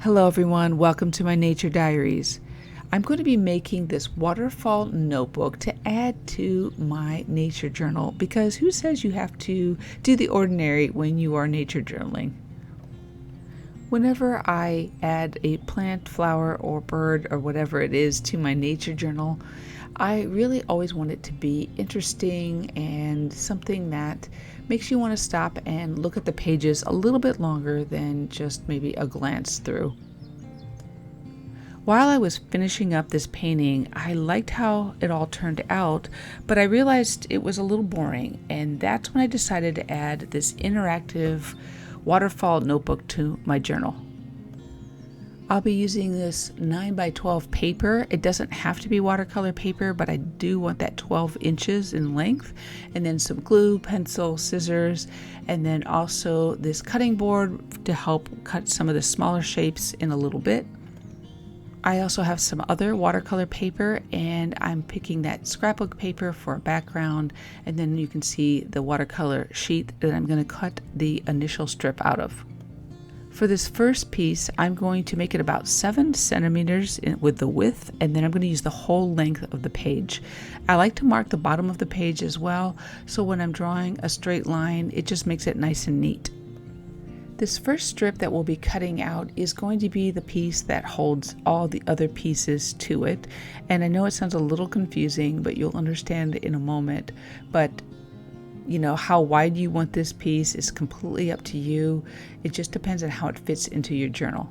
Hello everyone, welcome to my nature diaries. I'm going to be making this waterfall notebook to add to my nature journal because who says you have to do the ordinary when you are nature journaling? Whenever I add a plant, flower, or bird or whatever it is to my nature journal, I really always want it to be interesting and something that makes you want to stop and look at the pages a little bit longer than just maybe a glance through. While I was finishing up this painting, I liked how it all turned out, but I realized it was a little boring, and that's when I decided to add this interactive waterfall notebook to my journal. I'll be using this 9x12 paper. It doesn't have to be watercolor paper, but I do want that 12 inches in length, and then some glue, pencil, scissors, and then also this cutting board to help cut some of the smaller shapes in a little bit. I also have some other watercolor paper, and I'm picking that scrapbook paper for a background, and then you can see the watercolor sheet that I'm going to cut the initial strip out of. For this first piece, I'm going to make it about 7 centimeters with the width, and then I'm going to use the whole length of the page. I like to mark the bottom of the page as well, so when I'm drawing a straight line, it just makes it nice and neat. This first strip that we'll be cutting out is going to be the piece that holds all the other pieces to it. And I know it sounds a little confusing, but you'll understand in a moment. But you know, how wide you want this piece is completely up to you. It just depends on how it fits into your journal.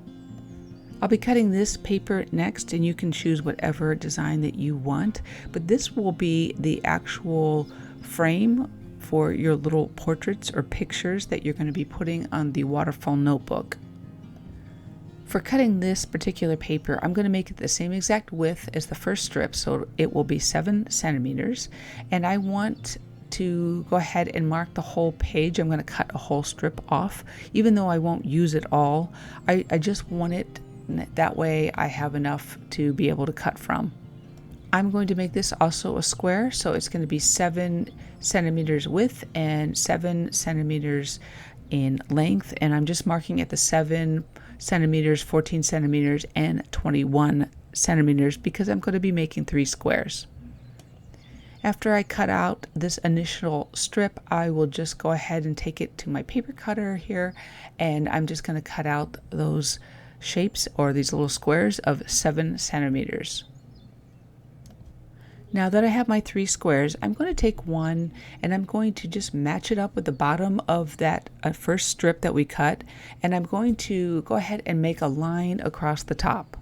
I'll be cutting this paper next, and you can choose whatever design that you want. But this will be the actual frame for your little portraits or pictures that you're going to be putting on the waterfall notebook. For cutting this particular paper, I'm going to make it the same exact width as the first strip, so it will be 7 centimeters. And I want to go ahead and mark the whole page. I'm going to cut a whole strip off, even though I won't use it all. I just want it that way I have enough to be able to cut from. I'm going to make this also a square, so it's going to be 7 centimeters width and 7 centimeters in length, and I'm just marking at the 7 centimeters, 14 centimeters, and 21 centimeters because I'm going to be making 3 squares. After I cut out this initial strip, I will just go ahead and take it to my paper cutter here, and I'm just going to cut out those shapes or these little squares of 7 centimeters. Now that I have my 3 squares, I'm going to take one and I'm going to just match it up with the bottom of that first strip that we cut, and I'm going to go ahead and make a line across the top.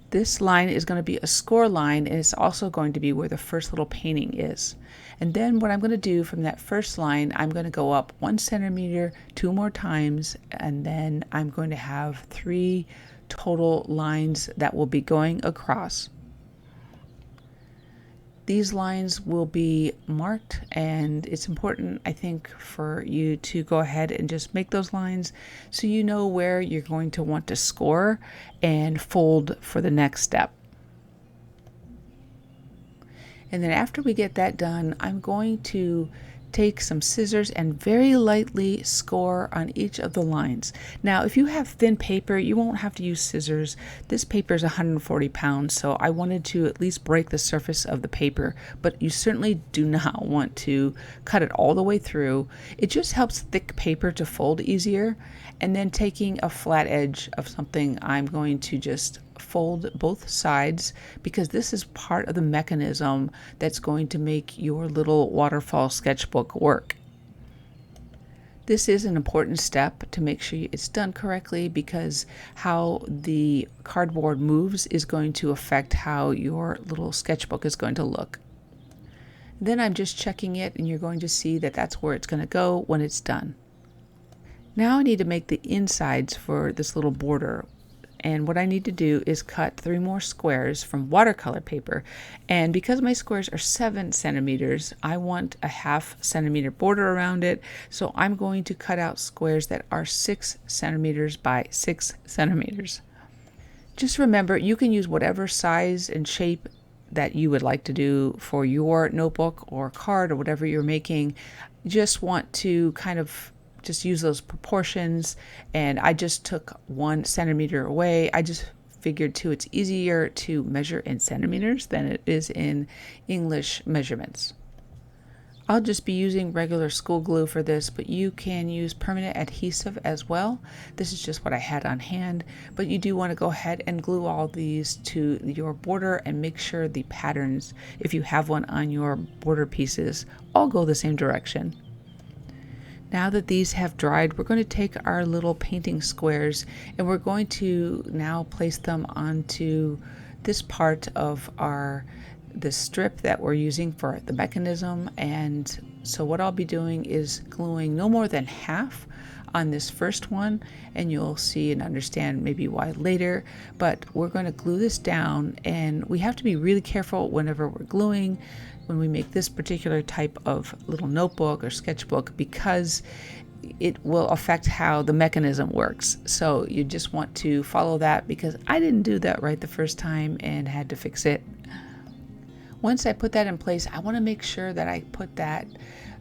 This line is going to be a score line, and it's also going to be where the first little painting is. And then what I'm going to do from that first line, I'm going to go up 1 centimeter 2 more times, and then I'm going to have 3 total lines that will be going across. These lines will be marked, and it's important, I think, for you to go ahead and just make those lines so you know where you're going to want to score and fold for the next step. And then after we get that done, I'm going to take some scissors and very lightly score on each of the lines. Now, if you have thin paper, you won't have to use scissors. This paper is 140 pounds, so I wanted to at least break the surface of the paper, but you certainly do not want to cut it all the way through. It just helps thick paper to fold easier. And then taking a flat edge of something, I'm going to just fold both sides because this is part of the mechanism that's going to make your little waterfall sketchbook work. This is an important step to make sure it's done correctly because how the cardboard moves is going to affect how your little sketchbook is going to look. Then I'm just checking it, and you're going to see that that's where it's going to go when it's done. Now I need to make the insides for this little border. And what I need to do is cut 3 more squares from watercolor paper. And because my squares are 7 centimeters, I want a 1/2 centimeter border around it. So I'm going to cut out squares that are 6 centimeters by 6 centimeters. Just remember, you can use whatever size and shape that you would like to do for your notebook or card or whatever you're making. Just want to kind of just use those proportions, and I just took 1 centimeter away. I just figured too it's easier to measure in centimeters than it is in English measurements. I'll just be using regular school glue for this, but you can use permanent adhesive as well. This is just what I had on hand, but you do want to go ahead and glue all these to your border and make sure the patterns, if you have one on your border pieces, all go the same direction. Now that these have dried, we're going to take our little painting squares and we're going to now place them onto this part of the strip that we're using for the mechanism. And so what I'll be doing is gluing no more than half on this first one, and you'll see and understand maybe why later, but we're going to glue this down, and we have to be really careful whenever we're gluing when we make this particular type of little notebook or sketchbook, because it will affect how the mechanism works. So you just want to follow that, because I didn't do that right the first time and had to fix it. Once I put that in place, I want to make sure that I put that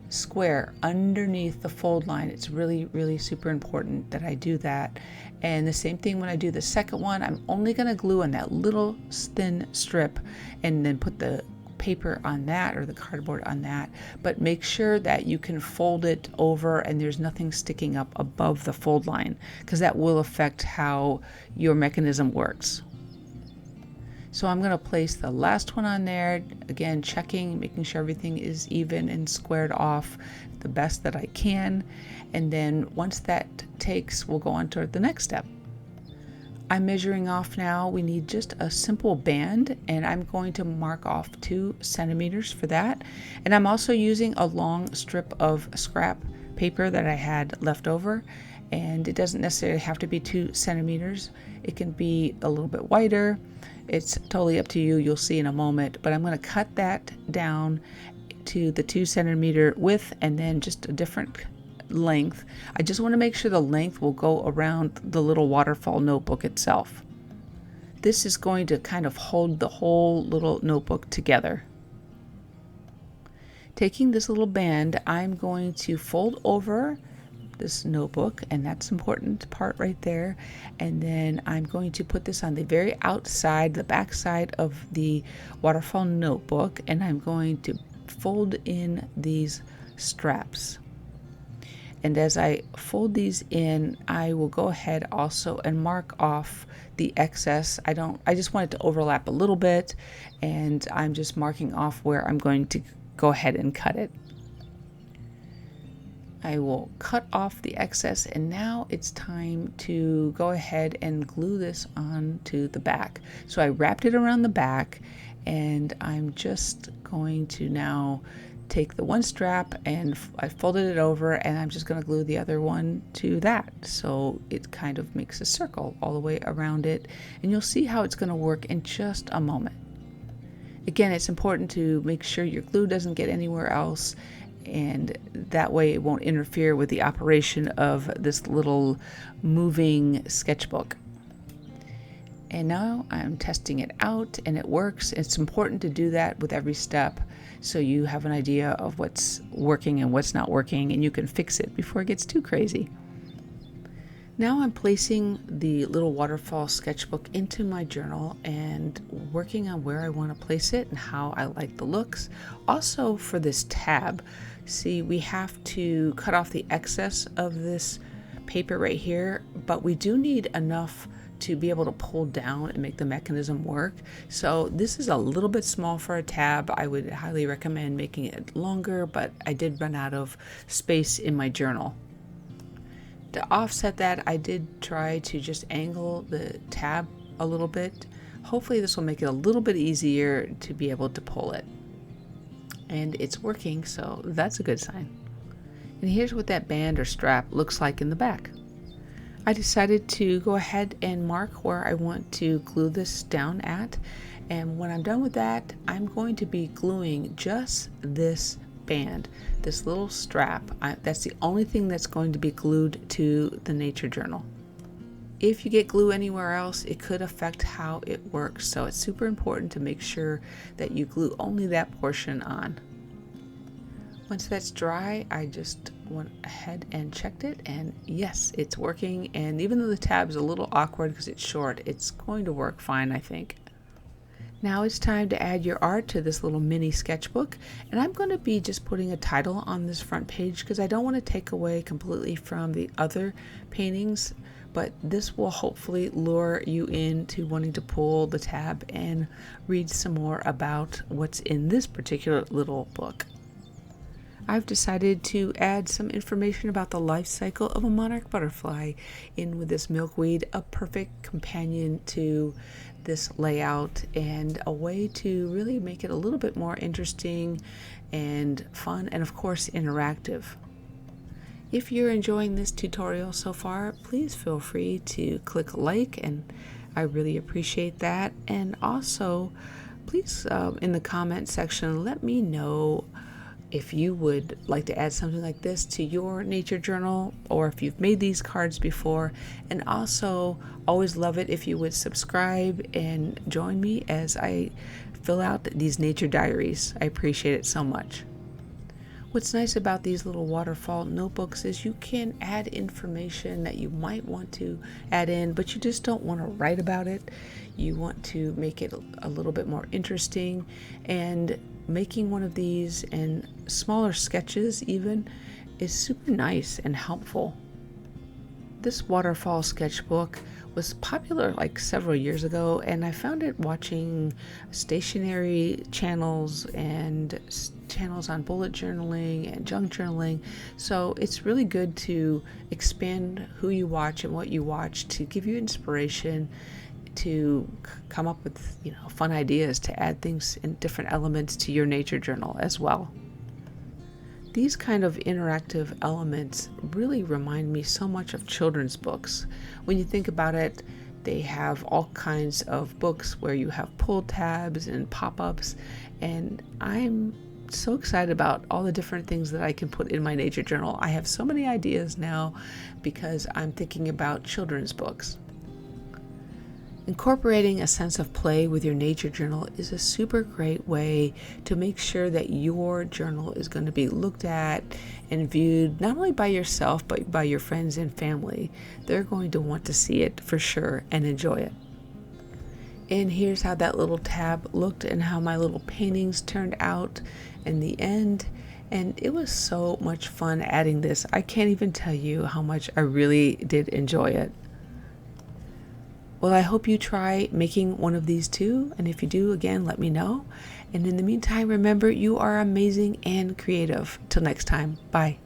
square underneath the fold line. It's really, really super important that I do that. And the same thing when I do the second one, I'm only going to glue on that little thin strip and then put the paper on that or the cardboard on that. But make sure that you can fold it over and there's nothing sticking up above the fold line, because that will affect how your mechanism works. So I'm going to place the last one on there, again checking, making sure everything is even and squared off the best that I can. And then once that takes, we'll go on to the next step. I'm measuring off now. We need just a simple band, and I'm going to mark off 2 centimeters for that. And I'm also using a long strip of scrap paper that I had left over, and it doesn't necessarily have to be 2 centimeters. It can be a little bit wider. It's totally up to you. You'll see in a moment, but I'm going to cut that down to the 2 centimeter width and then just a different length. I just want to make sure the length will go around the little waterfall notebook itself. This is going to kind of hold the whole little notebook together. Taking this little band, I'm going to fold over this notebook, and that's an important part right there. And then I'm going to put this on the very outside, the back side of the waterfall notebook, and I'm going to fold in these straps. And as I fold these in, I will go ahead also and mark off the excess. I just want it to overlap a little bit, and I'm just marking off where I'm going to go ahead and cut it. I will cut off the excess, and now it's time to go ahead and glue this onto the back. So I wrapped it around the back, and I'm just going to now take the one strap and I folded it over, and I'm just going to glue the other one to that. So it kind of makes a circle all the way around it, and you'll see how it's going to work in just a moment. Again, it's important to make sure your glue doesn't get anywhere else, and that way it won't interfere with the operation of this little moving sketchbook. And now I'm testing it out, and it works. It's important to do that with every step so you have an idea of what's working and what's not working, and you can fix it before it gets too crazy. Now I'm placing the little waterfall sketchbook into my journal and working on where I want to place it and how I like the looks. Also for this tab, see, we have to cut off the excess of this paper right here, but we do need enough to be able to pull down and make the mechanism work. So this is a little bit small for a tab. I would highly recommend making it longer, but I did run out of space in my journal. To offset that, I did try to just angle the tab a little bit. Hopefully this will make it a little bit easier to be able to pull it. And it's working, so that's a good sign. And here's what that band or strap looks like in the back. I decided to go ahead and mark where I want to glue this down at. And when I'm done with that, I'm going to be gluing just this band, this little strap. That's the only thing that's going to be glued to the nature journal. If you get glue anywhere else, it could affect how it works. So it's super important to make sure that you glue only that portion on. Once that's dry, I just went ahead and checked it, and yes, it's working. And even though the tab's a little awkward because it's short, it's going to work fine, I think. Now it's time to add your art to this little mini sketchbook, and I'm going to be just putting a title on this front page because I don't want to take away completely from the other paintings, but this will hopefully lure you into wanting to pull the tab and read some more about what's in this particular little book. I've decided to add some information about the life cycle of a monarch butterfly in with this milkweed, a perfect companion to this layout and a way to really make it a little bit more interesting and fun, and of course interactive. If you're enjoying this tutorial so far, please feel free to click like, and I really appreciate that. And also please in the comment section let me know if you would like to add something like this to your nature journal, or if you've made these cards before. And also always love it if you would subscribe and join me as I fill out these nature diaries. I appreciate it so much. What's nice about these little waterfall notebooks is you can add information that you might want to add in, but you just don't want to write about it. You want to make it a little bit more interesting, and making one of these and smaller sketches even is super nice and helpful. This waterfall sketchbook was popular like several years ago, and I found it watching stationery channels and channels on bullet journaling and junk journaling. So it's really good to expand who you watch and what you watch to give you inspiration to come up with, fun ideas to add things and different elements to your nature journal as well. These kind of interactive elements really remind me so much of children's books. When you think about it, they have all kinds of books where you have pull tabs and pop-ups, and I'm so excited about all the different things that I can put in my nature journal. I have so many ideas now because I'm thinking about children's books. Incorporating a sense of play with your nature journal is a super great way to make sure that your journal is going to be looked at and viewed not only by yourself but by your friends and family. They're going to want to see it for sure and enjoy it. And here's how that little tab looked and how my little paintings turned out in the end. And it was so much fun adding this. I can't even tell you how much I really did enjoy it. Well, I hope you try making one of these too, and if you do, again, let me know. And in the meantime, remember, you are amazing and creative. Till next time, bye.